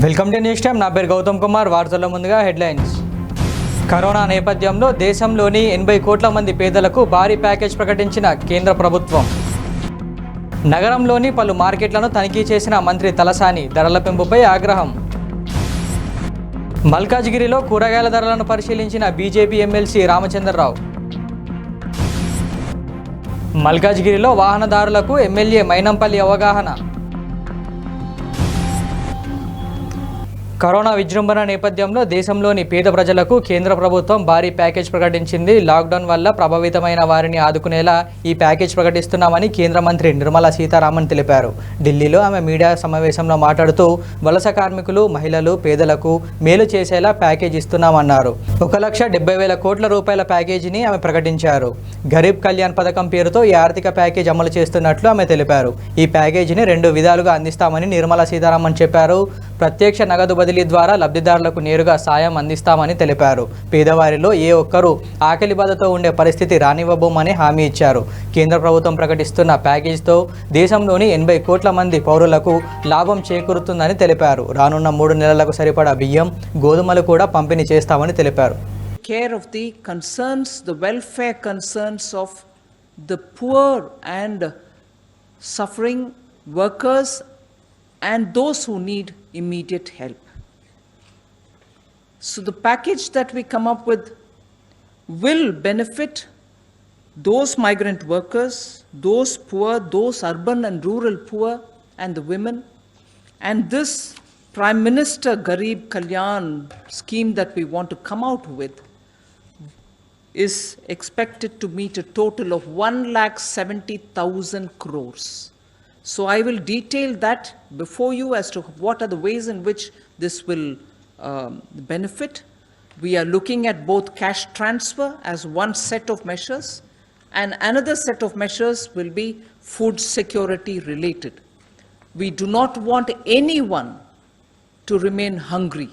Welcome to news time. నా పేరు గౌతమ్ కుమార్. వార్తల్లో ముందుగా హెడ్లైన్స్. కరోనా నేపథ్యంలో దేశంలోని 80 కోట్ల మంది పేదలకు భారీ ప్యాకేజ్ ప్రకటించిన కేంద్ర ప్రభుత్వం. నగరంలోని పలు మార్కెట్లను తనిఖీ చేసిన మంత్రి తలసాని. ధరల పెంపుపై ఆగ్రహం. మల్కాజ్గిరిలో కూరగాయల ధరలను పరిశీలించిన బీజేపీ ఎమ్మెల్సీ రామచంద్రరావు. మల్కాజ్గిరిలో వాహనదారులకు ఎమ్మెల్యే మైనంపల్లి అవగాహన. కరోనా విజృంభణ నేపథ్యంలో దేశంలోని పేద ప్రజలకు కేంద్ర ప్రభుత్వం భారీ ప్యాకేజ్ ప్రకటించింది. లాక్డౌన్ వల్ల ప్రభావితమైన వారిని ఆదుకునేలా ఈ ప్యాకేజ్ ప్రకటిస్తున్నామని కేంద్ర మంత్రి నిర్మలా సీతారామన్ తెలిపారు. ఢిల్లీలో ఆమె మీడియా సమావేశంలో మాట్లాడుతూ వలస కార్మికులు, మహిళలు, పేదలకు మేలు చేసేలా ప్యాకేజ్ ఇస్తున్నామన్నారు. 1,70,000 కోట్ల రూపాయల ప్యాకేజీని ఆమె ప్రకటించారు. గరీబ్ కళ్యాణ్ పథకం పేరుతో ఈ ఆర్థిక ప్యాకేజ్ అమలు చేస్తున్నట్లు ఆమె తెలిపారు. ఈ ప్యాకేజీని 2 విధాలుగా అందిస్తామని నిర్మలా సీతారామన్ చెప్పారు. ప్రత్యక్ష నగదు బదిలీ ద్వారా లబ్ధిదారులకు నేరుగా సాయం అందిస్తామని తెలిపారు. పేదవారిలో ఏ ఒక్కరూ ఆకలి బాధతో ఉండే పరిస్థితి రానివ్వబోమని హామీ ఇచ్చారు. కేంద్ర ప్రభుత్వం ప్రకటిస్తున్న ప్యాకేజీతో దేశంలోని 80 కోట్ల మంది పౌరులకు లాభం చేకూరుతుందని తెలిపారు. రానున్న 3 నెలలకు సరిపడా బియ్యం, గోధుమలు కూడా పంపిణీ చేస్తామని తెలిపారు. Care of the concerns, the welfare concerns of the poor and suffering workers and those who need immediate help. So the package that we come up with will benefit those migrant workers, those poor, those urban and rural poor, and the women. And this Prime Minister Garib Kalyan scheme that we want to come out with is expected to meet a total of 1,70,000 crores. So I will detail that before you as to what are the ways in which this will benefit. We are looking at both cash transfer as one set of measures, and another set of measures will be food security related. We do not want anyone to remain hungry.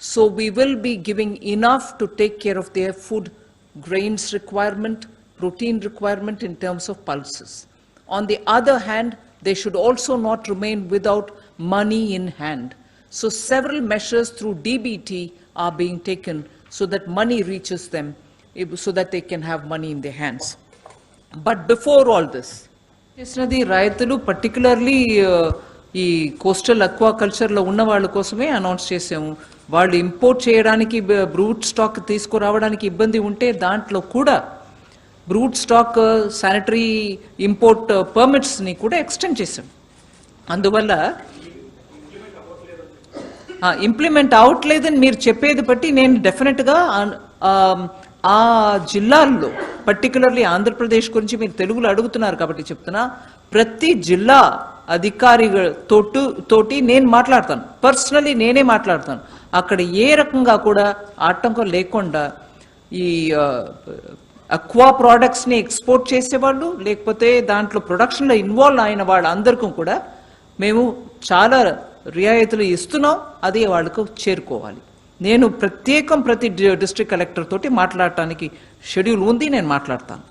So we will be giving enough to take care of their food, grains requirement, protein requirement in terms of pulses. On the other hand, they should also not remain without money in hand. So several measures through DBT are being taken so that money reaches them, so that they can have money in their hands. But before all this, చేసినది రైతులు particularly ఈ coastal aquaculture లో ఉన్న వాళ్ళ కోసమే announce చేసాము. వాళ్ళు import చేయడానికి బ్రూట్ స్టాక్ తీసుకురావడానికి ఇబ్బంది ఉంటే దాంట్లో కూడా బ్రూట్ స్టాక్ శానిటరీ ఇంపోర్ట్ పర్మిట్స్ని కూడా ఎక్స్టెండ్ చేసాం. అందువల్ల ఇంప్లిమెంట్ అవ్వట్లేదని మీరు చెప్పేది బట్టి నేను డెఫినెట్గా ఆ జిల్లాల్లో పర్టికులర్లీ ఆంధ్రప్రదేశ్ గురించి మీరు తెలుగులో అడుగుతున్నారు కాబట్టి చెప్తున్నా, ప్రతి జిల్లా అధికారితోటి నేను మాట్లాడతాను. పర్సనలీ నేనే మాట్లాడతాను. అక్కడ ఏ రకంగా కూడా ఆటంకం లేకుండా ఈ అక్వా ప్రోడక్ట్స్ని ఎక్స్పోర్ట్ చేసేవాళ్ళు, లేకపోతే దాంట్లో ప్రొడక్షన్లో ఇన్వాల్వ్ అయిన వాళ్ళందరికీ కూడా మేము చాలా రియాయితీలు ఇస్తున్నాం. అది వాళ్ళకు చేరుకోవాలి. నేను ప్రతి డిస్ట్రిక్ట్ కలెక్టర్ తోటి మాట్లాడటానికి షెడ్యూల్ ఉంది. నేను మాట్లాడతాను.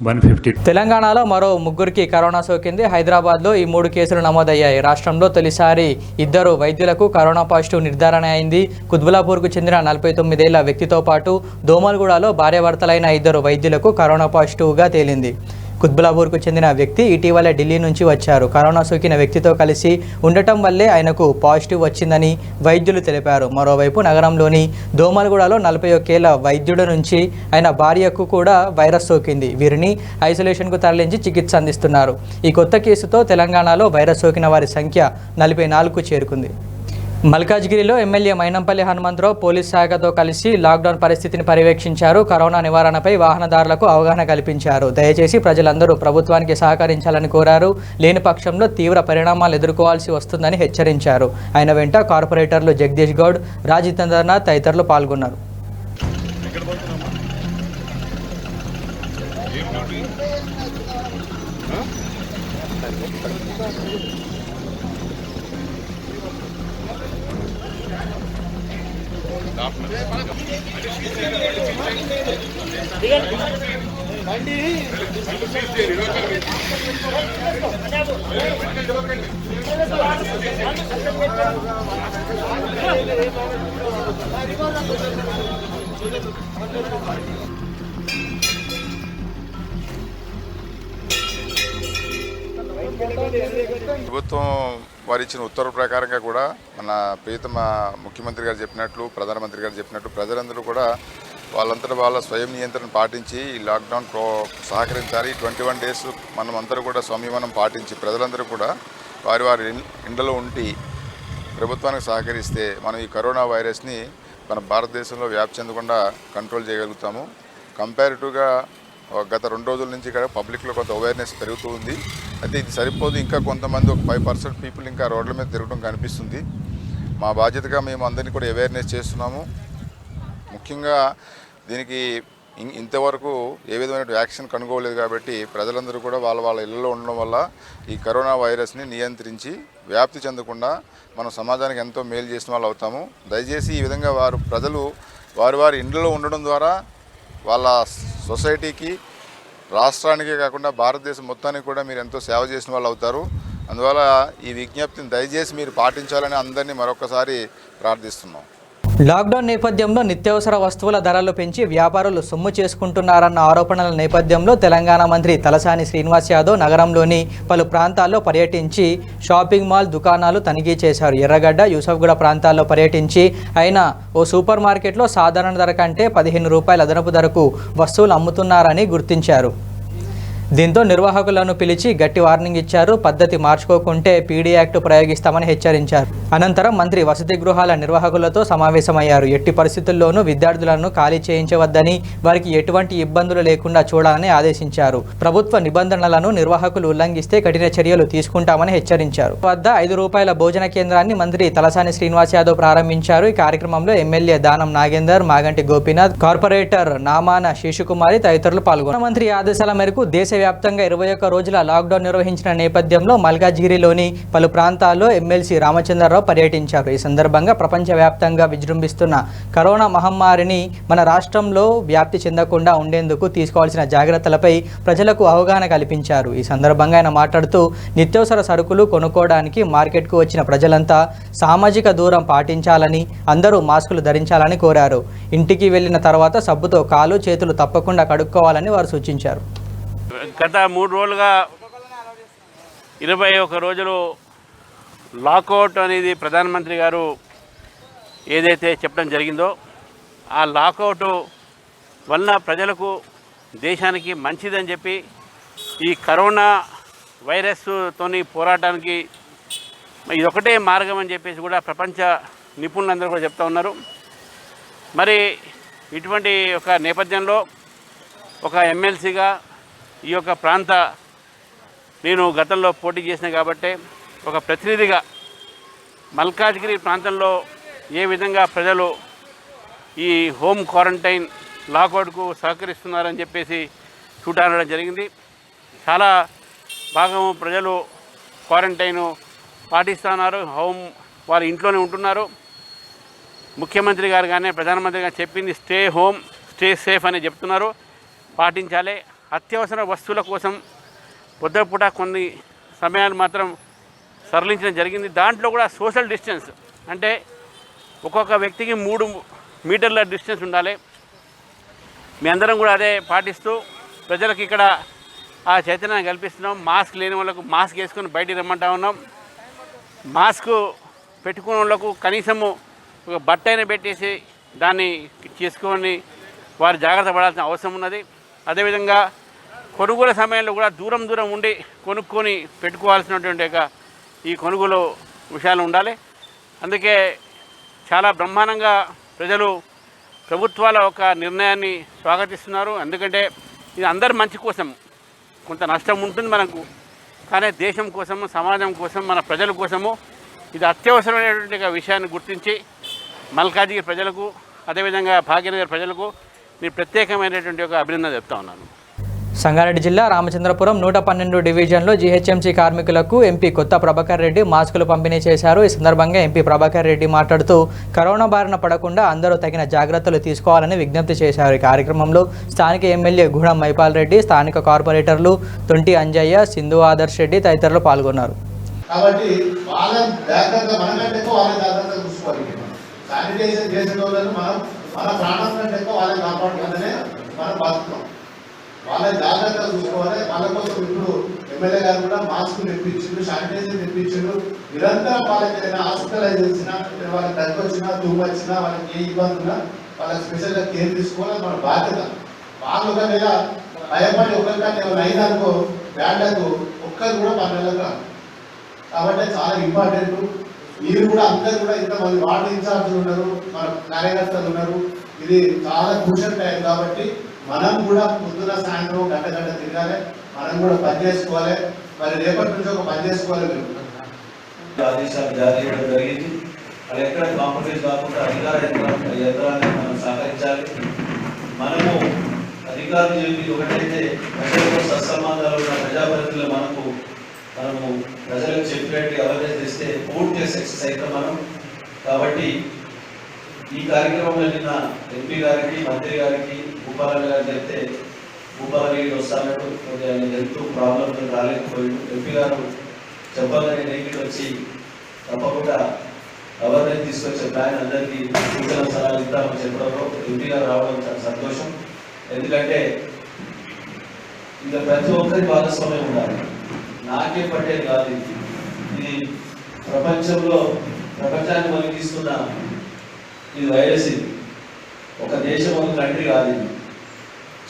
150. తెలంగాణలో మరో 3 కరోనా సోకింది. హైదరాబాద్లో ఈ 3 కేసులు నమోదయ్యాయి. రాష్ట్రంలో తొలిసారి 2 వైద్యులకు కరోనా పాజిటివ్ నిర్ధారణ అయింది. కుత్బులాపూర్కు చెందిన 49 ఏళ్ల వ్యక్తితో పాటు దోమల్గూడలో భార్యాభర్తలైన 2 వైద్యులకు కరోనా పాజిటివ్గా తేలింది. కుత్బులాపూర్కు చెందిన వ్యక్తి ఇటీవల ఢిల్లీ నుంచి వచ్చారు. కరోనా సోకిన వ్యక్తితో కలిసి ఉండటం వల్లే ఆయనకు పాజిటివ్ వచ్చిందని వైద్యులు తెలిపారు. మరోవైపు నగరంలోని దోమల్గూడలో 41 ఏళ్ల వైద్యుడి నుంచి ఆయన భార్యకు కూడా వైరస్ సోకింది. వీరిని ఐసోలేషన్కు తరలించి చికిత్స అందిస్తున్నారు. ఈ కొత్త కేసుతో తెలంగాణలో వైరస్ సోకిన వారి సంఖ్య 44కు చేరుకుంది. మల్కాజ్గిరిలో ఎమ్మెల్యే మైనంపల్లి హనుమంతరావు పోలీస్ శాఖతో కలిసి లాక్డౌన్ పరిస్థితిని పర్యవేక్షించారు. కరోనా నివారణపై వాహనదారులకు అవగాహన కల్పించారు. దయచేసి ప్రజలందరూ ప్రభుత్వానికి సహకరించాలని కోరారు. లేని పక్షంలో తీవ్ర పరిణామాలు ఎదుర్కోవాల్సి వస్తుందని హెచ్చరించారు. ఆయన వెంట కార్పొరేటర్లు జగదీష్ గౌడ్, రాజితేంద్రనాథ్ తదితరులు పాల్గొన్నారు. Digan. ప్రభుత్వం వారు ఇచ్చిన ఉత్తర్వుల ప్రకారంగా కూడా మన ప్రియతమ ముఖ్యమంత్రి గారు చెప్పినట్లు ప్రధానమంత్రి గారు చెప్పినట్లు ప్రజలందరూ కూడా వాళ్ళంతటా వాళ్ళ స్వయం నియంత్రణ పాటించి ఈ లాక్డౌన్ సహకరించాలి. 21 డేస్ మనం అందరూ కూడా సంయమనం పాటించి ప్రజలందరూ కూడా వారి వారి ఇండ్లలో ఉండి ప్రభుత్వానికి సహకరిస్తే మనం ఈ కరోనా వైరస్ని మన భారతదేశంలో వ్యాప్తి చెందకుండా కంట్రోల్ చేయగలుగుతాము. కంపారిటివ్గా గత 2 రోజుల నుంచి ఇక్కడ పబ్లిక్లో కొంత అవేర్నెస్ పెరుగుతూ ఉంది. అయితే ఇది సరిపోదు, ఇంకా కొంతమంది ఒక 5% పీపుల్ ఇంకా రోడ్ల మీద తిరగడం కనిపిస్తుంది. మా బాధ్యతగా మేము అందరినీ కూడా అవేర్నెస్ చేస్తున్నాము. ముఖ్యంగా దీనికి ఇంతవరకు ఏ విధమైన వ్యాక్సిన్ కనుగోలేదు కాబట్టి ప్రజలందరూ కూడా వాళ్ళ ఇళ్లలో ఉండడం వల్ల ఈ కరోనా వైరస్ని నియంత్రించి వ్యాప్తి చెందకుండా మనం సమాజానికి ఎంతో మేలు చేసిన వాళ్ళు అవుతాము. దయచేసి ఈ విధంగా ప్రజలు వారి ఇండ్లలో ఉండడం ద్వారా వాళ్ళ సొసైటీకి, రాష్ట్రానికే కాకుండా భారతదేశం మొత్తానికి కూడా మీరు ఎంతో సేవ చేసిన వాళ్ళు అవుతారు. అందువల్ల ఈ విజ్ఞప్తిని దయచేసి మీరు పాటించాలని అందరినీ మరొకసారి ప్రార్థిస్తున్నాం. లాక్డౌన్ నేపథ్యంలో నిత్యావసర వస్తువుల ధరలు పెంచి వ్యాపారులు సొమ్ము చేసుకుంటున్నారన్న ఆరోపణల నేపథ్యంలో తెలంగాణ మంత్రి తలసాని శ్రీనివాస్ యాదవ్ నగరంలోని పలు ప్రాంతాల్లో పర్యటించి షాపింగ్ మాల్ దుకాణాలు తనిఖీ చేశారు. ఎర్రగడ్డ, యూసఫ్గూడ ప్రాంతాల్లో పర్యటించి ఆయన ఓ సూపర్ మార్కెట్లో సాధారణ ధర కంటే 15 రూపాయల అదనపు ధరకు వస్తువులు అమ్ముతున్నారని గుర్తించారు. దీంతో నిర్వాహకులను పిలిచి గట్టి వార్నింగ్ ఇచ్చారు. పద్ధతి మార్చుకోకుంటే పీడీ యాక్ట్ ప్రయోగిస్తామని హెచ్చరించారు. అనంతరం మంత్రి వసతి గృహాల నిర్వాహకులతో సమావేశమయ్యారు. ఎట్టి పరిస్థితుల్లోనూ విద్యార్థులను ఖాళీ చేయించవద్దని, వారికి ఎటువంటి ఇబ్బందులు లేకుండా చూడాలని ఆదేశించారు. ప్రభుత్వ నిబంధనలను నిర్వాహకులు ఉల్లంఘిస్తే కఠిన చర్యలు తీసుకుంటామని హెచ్చరించారు. వద్ద 5 రూపాయల భోజన కేంద్రాన్ని మంత్రి తలసాని శ్రీనివాస్ యాదవ్ ప్రారంభించారు. ఈ కార్యక్రమంలో ఎమ్మెల్యే దానం నాగేందర్, మాగంటి గోపీనాథ్, కార్పొరేటర్ నామాన శేషుకుమారి తదితరులు పాల్గొన్నారు. మంత్రి ఆదేశాల మేరకు దేశవ్యాప్తంగా 21 రోజుల లాక్డౌన్ నిర్వహించిన నేపథ్యంలో మల్కాజిగిరిలోని పలు ప్రాంతాల్లో ఎమ్మెల్సీ రామచంద్రరావు పర్యటించారు. ఈ సందర్భంగా ప్రపంచవ్యాప్తంగా విజృంభిస్తున్న కరోనా మహమ్మారిని మన రాష్ట్రంలో వ్యాప్తి చెందకుండా ఉండేందుకు తీసుకోవాల్సిన జాగ్రత్తలపై ప్రజలకు అవగాహన కల్పించారు. ఈ సందర్భంగా ఆయన మాట్లాడుతూ నిత్యావసర సరుకులు కొనుక్కోవడానికి మార్కెట్కు వచ్చిన ప్రజలంతా సామాజిక దూరం పాటించాలని, అందరూ మాస్కులు ధరించాలని కోరారు. ఇంటికి వెళ్ళిన తర్వాత సబ్బుతో కాలు చేతులు తప్పకుండా కడుక్కోవాలని వారు సూచించారు. గత 3 రోజులుగా 21 రోజులు లాకౌట్ అనేది ప్రధానమంత్రి గారు ఏదైతే చెప్పడం జరిగిందో ఆ లాకౌట్ వల్ల ప్రజలకు, దేశానికి మంచిదని చెప్పి ఈ కరోనా వైరస్తోని పోరాటానికి ఇదొకటే మార్గం అని చెప్పేసి కూడా ప్రపంచ నిపుణులందరూ కూడా చెప్తా ఉన్నారు. మరి ఇటువంటి ఒక నేపథ్యంలో ఒక ఎమ్మెల్సీగా ఈ యొక్క ప్రాంత నేను గతంలో పోటీ చేసిన కాబట్టి ఒక ప్రతినిధిగా మల్కాజ్గిరి ప్రాంతంలో ఏ విధంగా ప్రజలు ఈ హోమ్ క్వారంటైన్ లాకౌట్కు సహకరిస్తున్నారని చెప్పేసి చూడడం జరిగింది. చాలా భాగం ప్రజలు క్వారంటైన్ పాటిస్తున్నారు, వారి ఇంట్లోనే ఉంటున్నారు. ముఖ్యమంత్రి గారు కానీ ప్రధానమంత్రి గారు చెప్పింది స్టే హోమ్, స్టే సేఫ్ అని చెప్తున్నారు. పాటించాలి. అత్యవసర వస్తువుల కోసం పొద్దుపూట కొన్ని సమయాలు మాత్రం సరళించడం జరిగింది. దాంట్లో కూడా సోషల్ డిస్టెన్స్ అంటే ఒక్కొక్క వ్యక్తికి 3 మీటర్ల డిస్టెన్స్ ఉండాలి. మీ అందరం కూడా అదే పాటిస్తూ ప్రజలకు ఇక్కడ ఆ చైతన్యాన్ని కల్పిస్తున్నాం. మాస్క్ లేని వాళ్ళకు మాస్క్ వేసుకొని బయటికి రమ్మంటా ఉన్నాం. మాస్క్ పెట్టుకున్న వాళ్ళకు కనీసము ఒక బట్ట అయినా పెట్టేసి దాన్ని చేసుకొని వారు జాగ్రత్త పడాల్సిన అవసరం ఉన్నది. అదేవిధంగా కొనుగోలు సమయంలో కూడా దూరం ఉండి కొనుక్కొని పెట్టుకోవాల్సినటువంటి ఈ కొనుగోలు విషయాలు ఉండాలి. అందుకే చాలా బ్రహ్మాండంగా ప్రజలు ప్రభుత్వాల ఒక నిర్ణయాన్ని స్వాగతిస్తున్నారు. ఎందుకంటే ఇది అందరి మంచి కోసం, కొంత నష్టం ఉంటుంది మనకు, కానీ దేశం కోసము, సమాజం కోసం, మన ప్రజల కోసము ఇది అత్యవసరమైనటువంటి విషయాన్ని గుర్తించి మల్కాజ్గిరి ప్రజలకు, అదేవిధంగా భాగ్యనగర్ ప్రజలకు నేను ప్రత్యేకమైనటువంటి ఒక అభినందన చెప్తా ఉన్నాను. సంగారెడ్డి జిల్లా రామచంద్రపురం 112 డివిజన్లో జీహెచ్ఎంసీ కార్మికులకు ఎంపీ కొత్త ప్రభాకర్ రెడ్డి మాస్కులు పంపిణీ చేశారు. ఈ సందర్భంగా ఎంపీ ప్రభాకర్ రెడ్డి మాట్లాడుతూ కరోనా బారిన పడకుండా అందరూ తగిన జాగ్రత్తలు తీసుకోవాలని విజ్ఞప్తి చేశారు. ఈ కార్యక్రమంలో స్థానిక ఎమ్మెల్యే గూడెం మైపాల్ రెడ్డి, స్థానిక కార్పొరేటర్లు తొంటి అంజయ్య, సింధు ఆదర్శ్ రెడ్డి తదితరులు పాల్గొన్నారు. కాబట్టి వాళ్ళ జాగ్రత్త మనకంటే ఎక్కువ వాళ్ళ జాగ్రత్త చూసుకోవాలి. శానిటైజర్ చేసిన వాళ్ళని మన ప్రాణం కంటే ఎక్కువ వాళ్ళని కాపాడుతుందనే మనం బతుకుతాం. వాళ్ళ జాగ్రత్త చూసుకోవాలి. వాళ్ళ కోసం ఇప్పుడు ఎమ్మెల్యే గారు కూడా మాస్క్ తెప్పించిండు, శానిటైజర్ తెప్పించిండు. నిరంతరం వాళ్ళకి ఏదైనా హాస్పిటలైజ్ చేసినా, వాళ్ళకి దగ్గు వచ్చినా, తుమ్ము వచ్చినా, వాళ్ళకి ఏ ఇబ్బంది ఉన్నా వాళ్ళకి స్పెషల్గా కేర్ తీసుకోవాలి. మన బాధ్యత. వాళ్ళు ఒక నెల భయపడి ఒకరికంటే ఏమైనా అయిందనుకో బ్యాండ్లకు ఒక్కరు కూడా 12 రాదు. కాబట్టి చాలా ఇంపార్టెంట్. మీరు కూడా అందరూ కూడా ఇంతమంది వార్డు ఇన్ఛార్జ్లు ఉన్నారు, మన కార్యకర్తలు ఉన్నారు. ఇది చాలా క్రూషియల్ టైం కాబట్టి మనం కూడా పొద్దున సాయంత్రం గంట తిరగాలి. మనం కూడా పని చేసుకోవాలి. మరి రేపటి నుంచి ఒక పని చేసుకోవాలి. మీరు ఆదేశాలు జారీ చేయడం జరిగింది. అది ఎక్కడ కాంప్రమైజ్ కాకుండా అధికార యంత్రాన్ని మనం సహకరించాలి. మనము అధికారులు చెప్పి ఒకటైతే ప్రజలతో సత్సంబంధాలు ఉన్న ప్రజాప్రతినిధులు మనము ప్రజలకు చెప్పినట్టు అవేర్నెస్ చేస్తే పూర్తి సక్సెస్ అవుతాం మనం. కాబట్టి ఈ కార్యక్రమంలో నిన్న ఎంపీ గారికి, మంత్రి గారికి, భూపాలరావు గారికి చెప్తే భూపాలరావు వస్తానట్టు హెల్త్ ప్రాబ్లమ్ రాలేకపోయింది. ఎంపీ గారు చెప్పగానే నెగిటివ్ వచ్చి తప్పకుండా అవేర్నెస్ తీసుకొచ్చే ప్లాన్ అందరికీ సూచన సలహాలు ఇద్దామని చెప్పడంలో ఎంపీ గారు రావడం చాలా సంతోషం. ఎందుకంటే ఇంకా ప్రతి ఒక్కరి భాగస్వామ్యం ఉండాలి. నాకే పట్టేది కాదు. ఇది ప్రపంచాన్ని మొలిగిస్తున్న ఇది వైరస్. ఇది ఒక దేశం, ఒక కంట్రీ కాదు. ఇది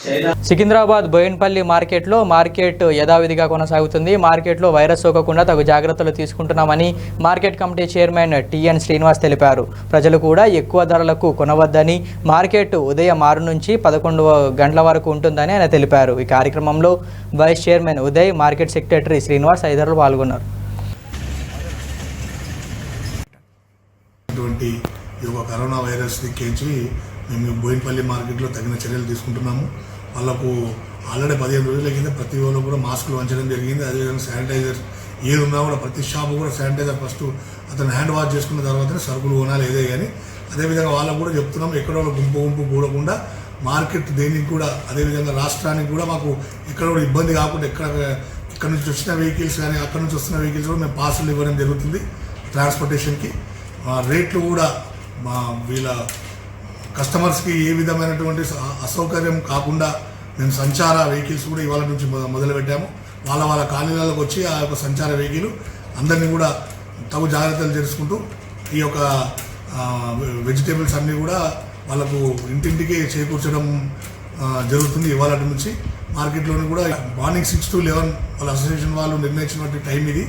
చైనా. సికింద్రాబాద్ బోయిన్పల్లి మార్కెట్ యథావిధిగా కొనసాగుతుంది. మార్కెట్లో వైరస్ సోకకుండా తగు జాగ్రత్తలు తీసుకుంటున్నామని market committee chairman TN Srinivas తెలిపారు. ప్రజలు కూడా ఎక్కువ ధరలకు కొనవద్దని, మార్కెట్ ఉదయం 6 నుంచి 11 గంటల వరకు ఉంటుందని ఆయన తెలిపారు. ఈ కార్యక్రమంలో vice chairman Uday, market secretary Srinivas తదితరులు పాల్గొన్నారు. ఈ యొక్క కరోనా వైరస్ దిక్కించి మేము బోయిన్పల్లి మార్కెట్లో తగిన చర్యలు తీసుకుంటున్నాము. వాళ్ళకు ఆల్రెడీ 15 రోజుల కింద ప్రతి రోజు కూడా మాస్కులు వంచడం జరిగింది. అదేవిధంగా శానిటైజర్ ఏది ఉన్నా కూడా ప్రతి షాపు కూడా శానిటైజర్ ఫస్ట్ అతను హ్యాండ్ వాష్ చేసుకున్న తర్వాతనే సరుకులు కొనాలి ఏదే కానీ. అదేవిధంగా వాళ్ళకు కూడా చెప్తున్నాం, ఎక్కడో గుంపు కూడకుండా మార్కెట్ దేనికి కూడా, అదేవిధంగా రాష్ట్రానికి కూడా మాకు ఎక్కడ కూడా ఇబ్బంది కాకుండా ఇక్కడ నుంచి వచ్చిన వెహికల్స్ కానీ అక్కడ నుంచి వస్తున్న వెహికల్స్ కూడా మేము పాసులు ఇవ్వడం జరుగుతుంది ట్రాన్స్పోర్టేషన్కి. రేట్లు కూడా వీళ్ళ కస్టమర్స్కి ఏ విధమైనటువంటి అసౌకర్యం కాకుండా మేము సంచార వెహికల్స్ కూడా ఇవాళ నుంచి మొదలుపెట్టాము. వాళ్ళ కాలనీలకు వచ్చి ఆ యొక్క సంచార వెహికల్ అందరినీ కూడా తగు జాగ్రత్తలు తెలుసుకుంటూ ఈ యొక్క వెజిటేబుల్స్ అన్నీ కూడా వాళ్ళకు ఇంటింటికి చేకూర్చడం జరుగుతుంది. ఇవాళ నుంచి మార్కెట్లోని కూడా మార్నింగ్ 6 to 11 వాళ్ళ అసోసియేషన్ వాళ్ళు నిర్ణయించినటువంటి టైం ఇది.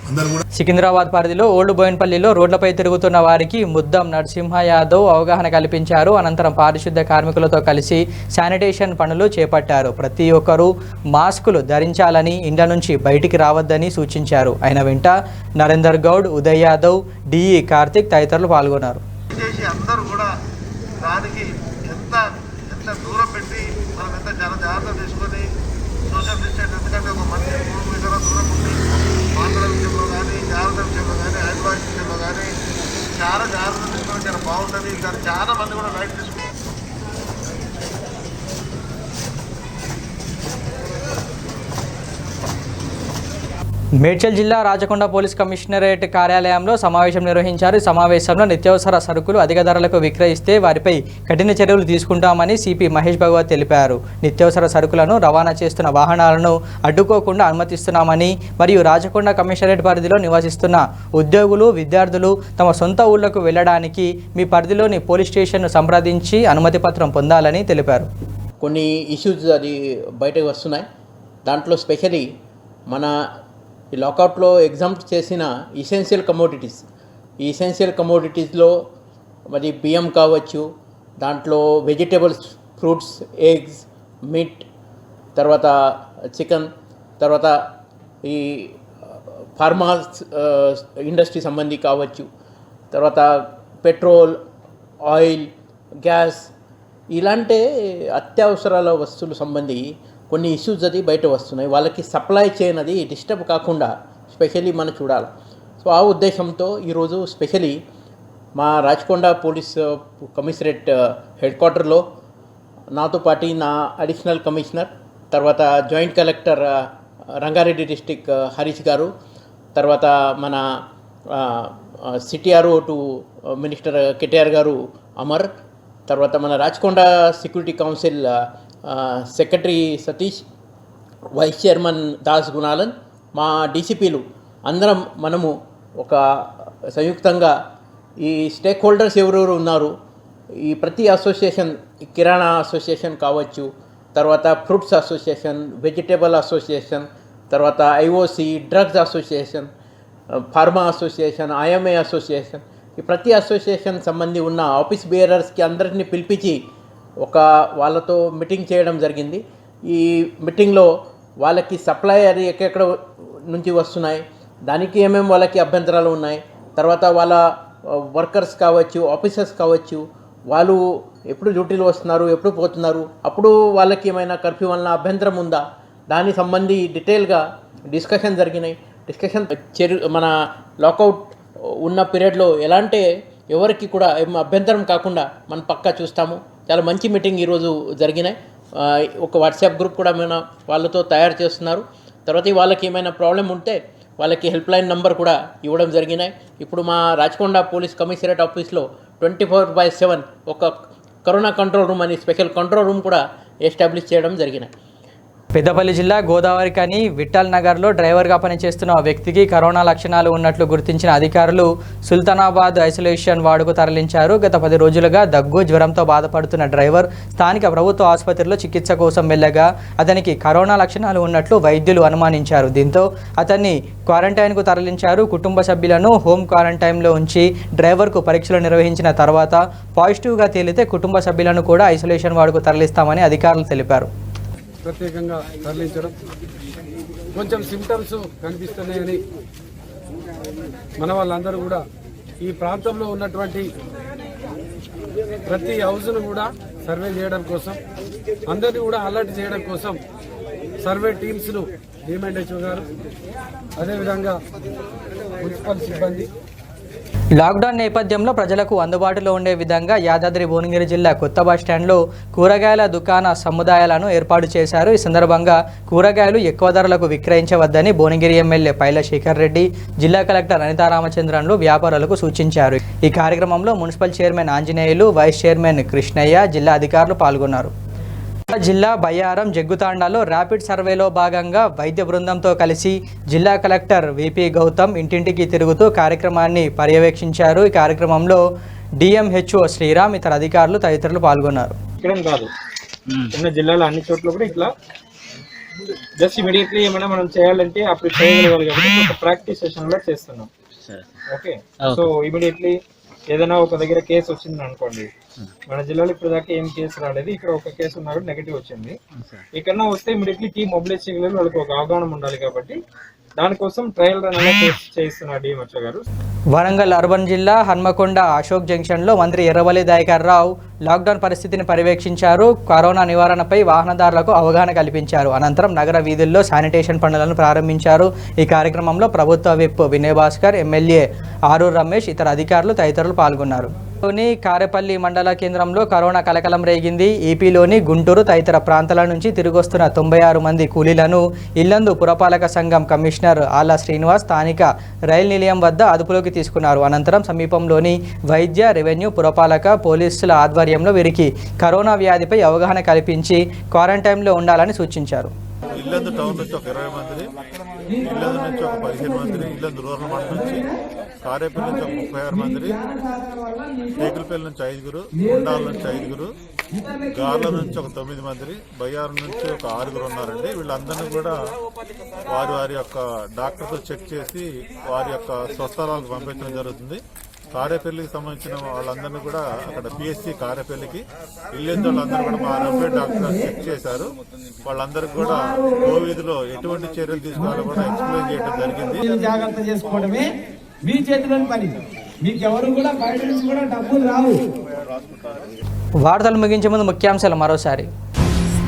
అందరూ కూడా సికింద్రాబాద్ పరిధిలో ఓల్డ్ బోయిన్పల్లిలో రోడ్లపై తిరుగుతున్న వారికి ముద్దం నరసింహ యాదవ్ అవగాహన కల్పించారు. అనంతరం పారిశుద్ధ్య కార్మికులతో కలిసి శానిటేషన్ పనులు చేపట్టారు. ప్రతి ఒక్కరూ మాస్కులు ధరించాలని, ఇండ్ల నుంచి బయటికి రావద్దని సూచించారు. ఆయన వెంట నరేందర్ గౌడ్, ఉదయ్ యాదవ్, డిఈ కార్తిక్ తదితరులు పాల్గొన్నారు. అందరూ కూడా దానికి ఎంత దూరం పెట్టి మనం ఎంత జాగ్రత్త తీసుకొని సోషల్ డిస్టెన్స్, ఎందుకంటే ఒక మంచి 3 మీటర్ల దూరం ఉండి మాటల విషయంలో కానీ, జాగ్రత్త విషయంలో కానీ, హ్యాండ్ వాష్ విషయంలో కానీ చాలా జాగ్రత్త తీసుకొని చాలా బాగుంటుంది. దాన్ని చాలా మంది కూడా లైట్ తీసుకుంటారు. మేడ్చల్ జిల్లా రాచకొండ పోలీస్ కమిషనరేట్ కార్యాలయంలో సమావేశం నిర్వహించారు. ఈ సమావేశంలో నిత్యావసర సరుకులు అధిక ధరలకు విక్రయిస్తే వారిపై కఠిన చర్యలు తీసుకుంటామని సిపి మహేష్ భగవత్ తెలిపారు. నిత్యావసర సరుకులను రవాణా చేస్తున్న వాహనాలను అడ్డుకోకుండా అనుమతిస్తున్నామని, మరియు రాచకొండ కమిషనరేట్ పరిధిలో నివసిస్తున్న ఉద్యోగులు, విద్యార్థులు తమ సొంత ఊళ్లకు వెళ్లడానికి మీ పరిధిలోని పోలీస్ స్టేషన్ను సంప్రదించి అనుమతి పత్రం పొందాలని తెలిపారు. కొన్ని ఇష్యూస్ అది బయటకు వస్తున్నాయి. దాంట్లో స్పెషలీ మన ఈ లాకౌట్లో ఎగ్జామ్ట్ చేసిన ఇసెన్షియల్ కమోడిటీస్, ఈ ఇసెన్షియల్ కమోడిటీస్లో మరి బియ్యం కావచ్చు, దాంట్లో వెజిటేబుల్స్, ఫ్రూట్స్, ఎగ్స్, మీట్, తర్వాత చికెన్, తర్వాత ఈ ఫార్మా ఇండస్ట్రీ సంబంధి కావచ్చు, తర్వాత పెట్రోల్, ఆయిల్, గ్యాస్, ఇలాంటి అత్యవసరాల వస్తువులు సంబంధి కొన్ని ఇష్యూస్ అది బయట వస్తున్నాయి. వాళ్ళకి సప్లై చైన్ అది డిస్టర్బ్ కాకుండా స్పెషల్లీ మనం చూడాలి. సో ఆ ఉద్దేశంతో ఈరోజు స్పెషలీ మా రాచకొండ పోలీస్ కమిషనరేట్ హెడ్ క్వార్టర్లో నాతో పాటు నా అడిషనల్ కమిషనర్, తర్వాత joint collector Rangareddy district Harish గారు, తర్వాత మన సిటిఆర్ఓ టు మినిస్టర్ కేటీఆర్ గారు అమర్, తర్వాత మన Rachakonda security council secretary Satish, vice chairman Das Gunalan, మా డీసీపీలు అందరం మనము ఒక సంయుక్తంగా ఈ స్టేక్ హోల్డర్స్ ఎవరెవరు ఉన్నారు, ఈ ప్రతి అసోసియేషన్, కిరాణా అసోసియేషన్ కావచ్చు, తర్వాత ఫ్రూట్స్ అసోసియేషన్, వెజిటేబుల్ అసోసియేషన్, తర్వాత IOC, drugs association, pharma association, IMA association, ఈ ప్రతి అసోసియేషన్ సంబంధి ఉన్న ఆఫీస్ బేరర్స్కి అందరినీ పిలిపించి ఒక వాళ్ళతో మీటింగ్ చేయడం జరిగింది. ఈ మీటింగ్లో వాళ్ళకి సప్లై అది ఎక్కడెక్కడ నుంచి వస్తున్నాయి, దానికి ఏమేమి వాళ్ళకి అభ్యంతరాలు ఉన్నాయి, తర్వాత వాళ్ళ వర్కర్స్ కావచ్చు, ఆఫీసర్స్ కావచ్చు, వాళ్ళు ఎప్పుడు డ్యూటీలు వస్తున్నారు, ఎప్పుడు పోతున్నారు, అప్పుడు వాళ్ళకి ఏమైనా కర్ఫ్యూ వలన అభ్యంతరం ఉందా, దానికి సంబంధి డీటెయిల్గా డిస్కషన్ జరిగినాయి. డిస్కషన్ మన లాకౌట్ ఉన్న పీరియడ్లో ఎలాంటి ఎవరికి కూడా ఏం అభ్యంతరం కాకుండా మనం పక్కా చూస్తాము. చాలా మంచి మీటింగ్ ఈరోజు జరిగినాయి. ఒక వాట్సాప్ గ్రూప్ కూడా మన వాళ్ళతో తయారు చేస్తున్నారు. తర్వాత వాళ్ళకి ఏమైనా ప్రాబ్లం ఉంటే వాళ్ళకి హెల్ప్ లైన్ నెంబర్ కూడా ఇవ్వడం జరిగినాయి. ఇప్పుడు మా రాచకొండ పోలీస్ కమిషనరేట్ ఆఫీస్లో 24/7 ఒక కరోనా కంట్రోల్ రూమ్ అని స్పెషల్ కంట్రోల్ రూమ్ కూడా ఎస్టాబ్లిష్ చేయడం జరిగినాయి. పెద్దపల్లి జిల్లా గోదావరికని విఠల్ నగర్లో డ్రైవర్గా పనిచేస్తున్న వ్యక్తికి కరోనా లక్షణాలు ఉన్నట్లు గుర్తించిన అధికారులు సుల్తానాబాద్ ఐసోలేషన్ వార్డుకు తరలించారు. గత 10 రోజులుగా దగ్గు, జ్వరంతో బాధపడుతున్న డ్రైవర్ స్థానిక ప్రభుత్వ ఆసుపత్రిలో చికిత్స కోసం వెళ్ళగా అతనికి కరోనా లక్షణాలు ఉన్నట్లు వైద్యులు అనుమానించారు. దీంతో అతన్ని క్వారంటైన్కు తరలించారు. కుటుంబ సభ్యులను హోమ్ క్వారంటైన్లో ఉంచి డ్రైవర్కు పరీక్షలు నిర్వహించిన తర్వాత పాజిటివ్గా తేలితే కుటుంబ సభ్యులను కూడా ఐసోలేషన్ వార్డుకు తరలిస్తామని అధికారులు తెలిపారు. ప్రత్యేకంగా తరలించడం, కొంచెం సిమ్టమ్స్ కనిపిస్తున్నాయని మన వాళ్ళందరూ కూడా ఈ ప్రాంతంలో ఉన్నటువంటి ప్రతి హౌస్ను కూడా సర్వే చేయడం కోసం, అందరినీ కూడా అలర్ట్ చేయడం కోసం సర్వే టీమ్స్ను డిఎంహెచ్ఓ గారు, అదేవిధంగా మున్సిపల్ సిబ్బంది. లాక్డౌన్ నేపథ్యంలో ప్రజలకు అందుబాటులో ఉండే విధంగా యాదాద్రి భువనగిరి జిల్లా కొత్త బస్టాండ్లో కూరగాయల దుకాణ సముదాయాలను ఏర్పాటు చేశారు. ఈ సందర్భంగా కూరగాయలు ఎక్కువ ధరలకు విక్రయించవద్దని భువనగిరి ఎమ్మెల్యే పైల శేఖర్ రెడ్డి, జిల్లా కలెక్టర్ అనితా రామచంద్రన్లు వ్యాపారులకు సూచించారు. ఈ కార్యక్రమంలో municipal chairman Anjaneyulu, vice chairman Krishnaiah, జిల్లా అధికారులు పాల్గొన్నారు. జిల్లా బయ్యారం జగ్గుతాండాలో ర్యాపిడ్ సర్వేలో భాగంగా వైద్య బృందంతో కలిసి జిల్లా కలెక్టర్ విపి గౌతమ్ ఇంటింటికి తిరుగుతూ కార్యక్రమాన్ని పర్యవేక్షించారు. ఈ కార్యక్రమంలో డిఎంహెచ్ఓ శ్రీరామ్, ఇతర అధికారులు తదితరులు పాల్గొన్నారు. ఇక్కడ కాదు, ఉన్న జిల్లాలో అన్ని చోట్ల కూడా ఇట్లా జస్ట్ ఇమీడియట్లీ ఏమైనా మనం చేయాలంటే అప్పుడు చేయగలగాలి కాబట్టి ఒక ప్రాక్టీస్ సెషన్ లో చేస్తున్నాం. ఓకే, సో ఇమీడియట్లీ ఏదైనా ఒక దగ్గర కేసు వచ్చింది అనుకోండి, మన జిల్లాలో ఇప్పుడు దాకా ఏం కేసు రాలేదు, ఇక్కడ ఒక కేసు ఉన్నా కూడా నెగిటివ్ వచ్చింది, ఇక్కడ వస్తే ఇమీడియట్లీ టీమ్ మొబిలైజ్ చేయగలరు, వాళ్ళకి ఒక అవగాహన ఉండాలి కాబట్టి దానికోసం ట్రయల్ రన్ అనేది చేస్తున్నారు డిఎంహెచ్ఓ గారు. వరంగల్ అర్బన్ జిల్లా హన్మకొండ అశోక్ జంక్షన్లో మంత్రి ఎర్రవల్లి దయాకర్ రావు లాక్డౌన్ పరిస్థితిని పర్యవేక్షించారు. కరోనా నివారణపై వాహనదారులకు అవగాహన కల్పించారు. అనంతరం నగర వీధుల్లో శానిటేషన్ పనులను ప్రారంభించారు. ఈ కార్యక్రమంలో ప్రభుత్వ విప్ వినయ్ భాస్కర్, ఎమ్మెల్యే ఆరూర్ రమేష్, ఇతర అధికారులు తదితరులు పాల్గొన్నారు. కారేపల్లి మండల కేంద్రంలో కరోనా కలకలం రేగింది. ఏపీలోని గుంటూరు తదితర ప్రాంతాల నుంచి తిరిగొస్తున్న 96 మంది కూలీలను ఇల్లందు పురపాలక సంఘం కమిషనర్ ఆళ్ల శ్రీనివాస్ స్థానిక రైలు నిలయం వద్ద అదుపులోకి తీసుకున్నారు. అనంతరం సమీపంలోని వైద్య, రెవెన్యూ, పురపాలక, పోలీసుల ఆధ్వర్యంలో వీరికి కరోనా వ్యాధిపై అవగాహన కల్పించి క్వారంటైన్లో ఉండాలని సూచించారు. ఇల్లందు టౌన్ నుంచి ఒక 20 మందిని, ఇల్లందు నుంచి ఒక 15 మందిని, ఇల్లందు రూరల్ మండలం నుంచి, కారేపల్లి నుంచి ఒక 36 మందిని, టేకులపల్లి నుంచి 5, ఉండాల నుంచి 5, గార్ల నుంచి ఒక 9 మందిని, బయ్యారం నుంచి ఒక 6 ఉన్నారండి. వీళ్ళందరినీ కూడా వారి యొక్క డాక్టర్తో చెక్ చేసి వారి యొక్క స్వస్థలాలకు పంపించడం జరుగుతుంది. కారేపల్లికి సంబంధించిన వాళ్ళందరినీ కూడా అక్కడ పిఎస్సి కారేపల్లికి, ఇల్లందు వాళ్ళందరూ కూడా మా రెవెన్యూ డాక్టర్ చెక్ చేశారు. వాళ్ళందరికీ కూడా కోవిడ్ లో ఎటువంటి చర్యలు తీసుకోవాలో కూడా ఎక్స్ప్లెయిన్ చేయడం జరిగింది. జాగ్రత్త చేసుకోవడమే మీ చేతిలోని పని, మీకు ఎవరు కూడా బయట నుంచి కూడా డబ్బులు రావు. వార్తలు ముగించే ముందు ముఖ్యాంశాలు మరోసారి.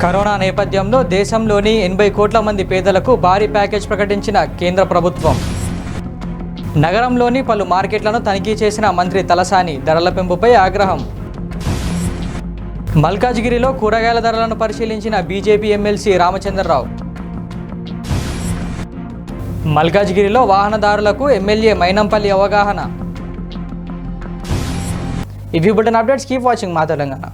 కరోనా నేపథ్యంలో దేశంలోని 80 కోట్ల మంది పేదలకు భారీ ప్యాకేజ్ ప్రకటించిన కేంద్ర ప్రభుత్వం. నగరంలోని పలు మార్కెట్లను తనిఖీ చేసిన మంత్రి తలసాని ధరల పెంపుపై ఆగ్రహం. మల్కాజ్గిరిలో కూరగాయల ధరలను పరిశీలించిన బీజేపీ ఎమ్మెల్సీ రామచంద్రరావు. మల్కాజ్గిరిలో వాహనదారులకు ఎమ్మెల్యే మైనంపల్లి అవగాహన. ఇవి బులెటిన్ అప్డేట్స్. కీప్ వాచింగ్ మా తెలంగాణ.